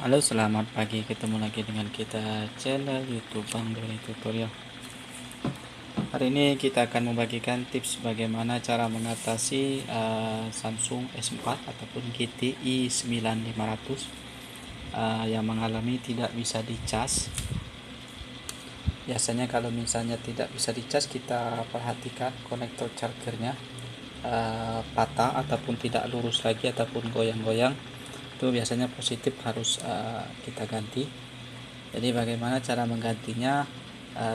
Halo, selamat pagi. Ketemu lagi dengan kita channel YouTube Bang Doni Tutorial. Hari ini kita akan membagikan tips bagaimana cara mengatasi Samsung S4 ataupun GTI 9500 yang mengalami tidak bisa dicas. Biasanya kalau misalnya tidak bisa dicas, kita perhatikan konektor chargernya patah ataupun tidak lurus lagi ataupun goyang-goyang. Itu biasanya positif, harus kita ganti. Jadi bagaimana cara menggantinya,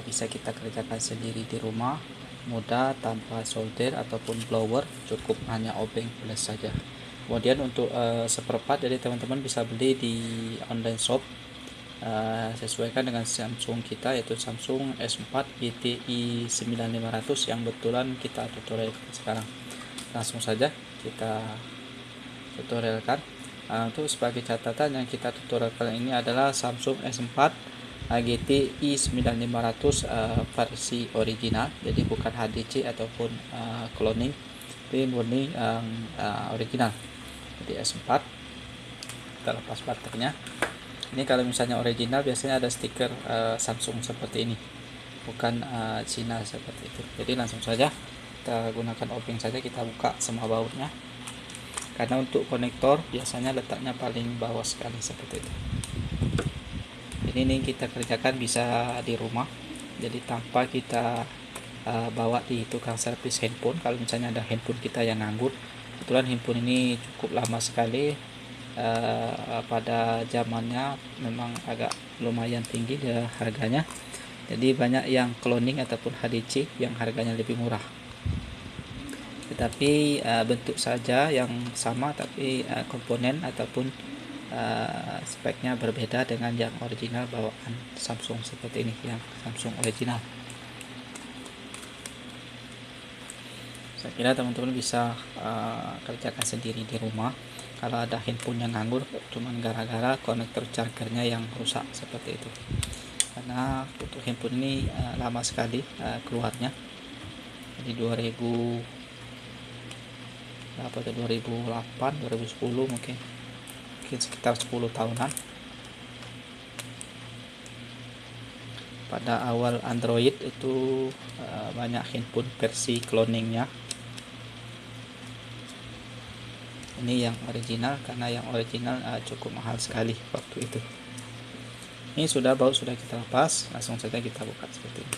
bisa kita kerjakan sendiri di rumah, mudah, tanpa solder ataupun blower, cukup hanya obeng plus saja. Kemudian untuk spare part, jadi teman-teman bisa beli di online shop, sesuaikan dengan Samsung kita, yaitu Samsung S4 GTI 9500 yang betulan kita tutorial sekarang. Langsung saja kita tutorialkan. Untuk sebagai catatan, yang kita tutorialkan ini adalah Samsung S4 GTI 9500 versi original, jadi bukan HDC ataupun cloning, tapi murni original. Jadi S4, kita lepas baterainya. Ini kalau misalnya original biasanya ada stiker Samsung seperti ini, bukan Cina seperti itu. Jadi langsung saja kita gunakan obeng saja, kita buka semua bautnya, karena untuk konektor biasanya letaknya paling bawah sekali seperti itu. Ini kita kerjakan bisa di rumah, jadi tanpa kita bawa di tukang servis handphone. Kalau misalnya ada handphone kita yang nganggur, kebetulan handphone ini cukup lama sekali, pada zamannya memang agak lumayan tinggi harganya, jadi banyak yang cloning ataupun HDC yang harganya lebih murah, tetapi bentuk saja yang sama, tapi komponen ataupun speknya berbeda dengan yang original bawaan Samsung seperti ini, yang Samsung original. Saya kira teman-teman bisa kerjakan sendiri di rumah kalau ada handphone yang nganggur cuman gara-gara konektor chargernya yang rusak seperti itu. Karena untuk handphone ini lama sekali keluarnya, jadi 2008 2010 mungkin sekitar 10 tahunan. Pada awal Android itu banyak handphone versi cloningnya. Ini yang original, karena yang original cukup mahal sekali waktu itu. Ini baut sudah kita lepas, langsung saja kita buka seperti ini.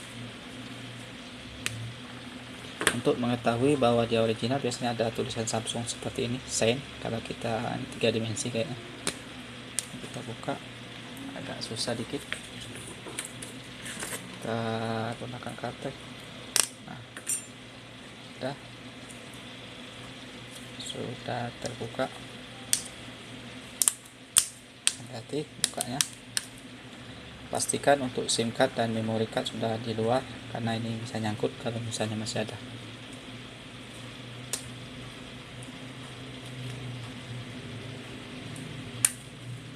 Untuk mengetahui bahwa dia original, biasanya ada tulisan Samsung seperti ini, sign. Kalau kita 3 dimensi kayaknya, kita buka agak susah dikit, kita gunakan kartu. Nah, sudah terbuka. Hati-hati bukanya, pastikan untuk SIM card dan memory card sudah di luar, karena ini bisa nyangkut kalau misalnya masih ada.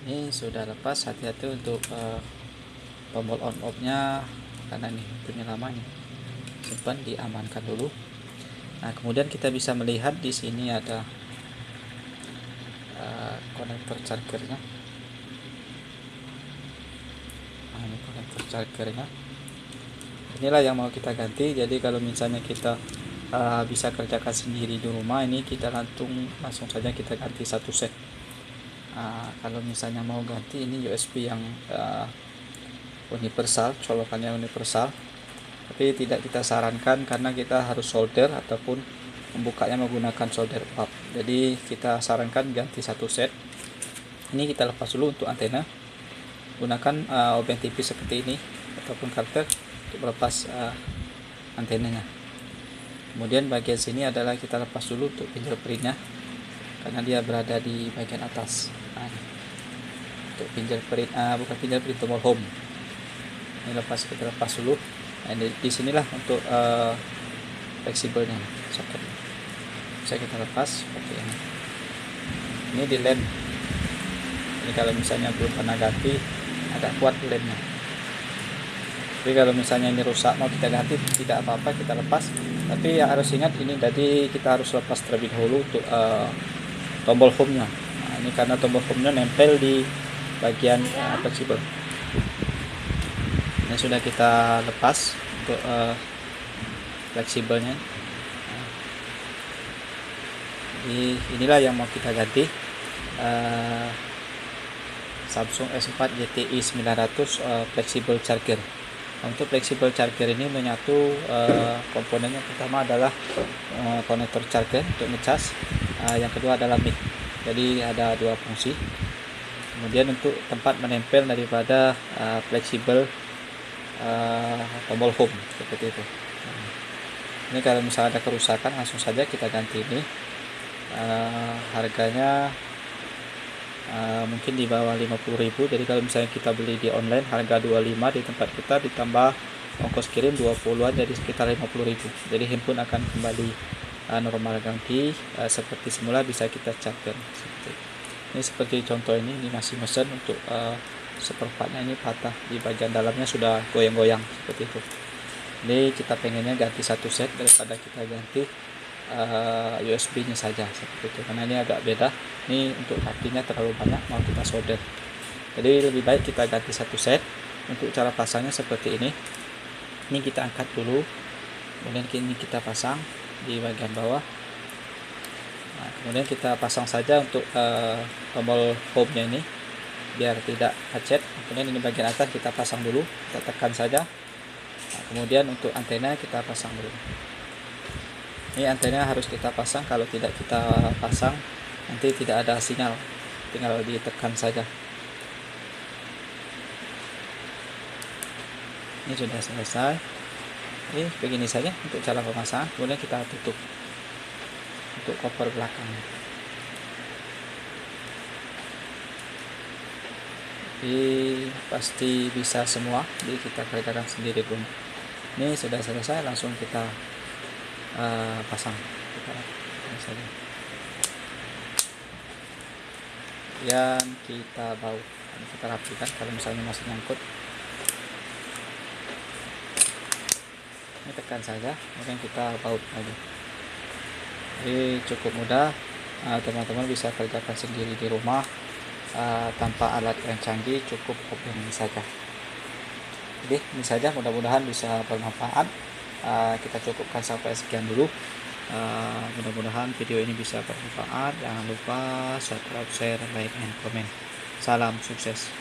Ini sudah lepas. Hati-hati untuk tombol on off nya, karena ini punya lama, ini simpan, diamankan dulu. Nah, kemudian kita bisa melihat di sini ada konektor chargernya. Nah, ini konektor chargernya, inilah yang mau kita ganti. Jadi kalau misalnya kita bisa kerjakan sendiri di rumah, ini kita langsung saja kita ganti satu set. Kalau misalnya mau ganti, ini USB yang universal, colokannya universal, tapi tidak kita sarankan karena kita harus solder ataupun membukanya menggunakan solder pap. Jadi kita sarankan ganti satu set. Ini kita lepas dulu untuk antena, gunakan obeng tipis seperti ini ataupun karter untuk melepas antenanya. Kemudian bagian sini adalah kita lepas dulu untuk fingerprintnya, karena dia berada di bagian atas. Nah, untuk fingerprint, bukan fingerprint, tombol home ini kita lepas dulu. Nah, di sinilah untuk fleksibelnya, soketnya bisa kita lepas seperti ini. Ini di lem, ini kalau misalnya belum pernah ganti agak kuat lemnya, tapi kalau misalnya ini rusak mau kita ganti tidak apa-apa, kita lepas. Tapi ya harus ingat ini, jadi kita harus lepas terlebih dahulu untuk tombol home nya. Nah, ini karena tombol home nya nempel di bagian fleksibel. Ini sudah kita lepas untuk fleksibelnya. Inilah yang mau kita ganti, Samsung S4 GTI 900 flexible charger. Nah, untuk flexible charger ini menyatu komponennya. Pertama adalah konektor charger untuk ngecas, yang kedua adalah mic. Jadi ada dua fungsi. Kemudian untuk tempat menempel daripada fleksibel tombol home seperti itu. Ini kalau misalnya ada kerusakan langsung saja kita ganti ini. Harganya mungkin di bawah 50.000. Jadi kalau misalnya kita beli di online harga 25, di tempat kita ditambah ongkos kirim 20-an, jadi sekitar 50.000. Jadi handphone akan kembali normal ganti seperti semula, bisa kita charger. Ini seperti contoh ini masih mesen untuk spare partnya ini patah, di bagian dalamnya sudah goyang-goyang seperti itu. Ini kita pengennya ganti satu set daripada kita ganti USB-nya saja seperti itu, karena ini agak beda. Ini untuk kakinya terlalu banyak, mau kita solder. Jadi lebih baik kita ganti satu set. Untuk cara pasangnya seperti ini. Ini kita angkat dulu, kemudian ini kita pasang di bagian bawah. Nah, kemudian kita pasang saja untuk tombol home-nya ini biar tidak macet. Kemudian ini bagian atas kita pasang dulu, kita tekan saja. Nah, kemudian untuk antena kita pasang dulu. Ini antena harus kita pasang, kalau tidak kita pasang nanti tidak ada sinyal, tinggal ditekan saja. Ini sudah selesai. Ini begini saja untuk cara pemasangan. Kemudian kita tutup untuk cover belakangnya. Jadi pasti bisa semua, jadi kita kerjakan sendiri dulu. Ini sudah selesai, langsung kita pasang. Saja. Dan kita baut, kita rapikan kalau misalnya masih nyangkut. Ini tekan saja, kemudian kita baut lagi. Jadi cukup mudah, teman-teman bisa kerjakan sendiri di rumah tanpa alat yang canggih, cukup ini saja. Jadi ini saja, mudah-mudahan bisa bermanfaat. Kita cukupkan sampai sekian dulu. Mudah-mudahan video ini bisa bermanfaat. Jangan lupa subscribe, share, like, and comment. Salam sukses.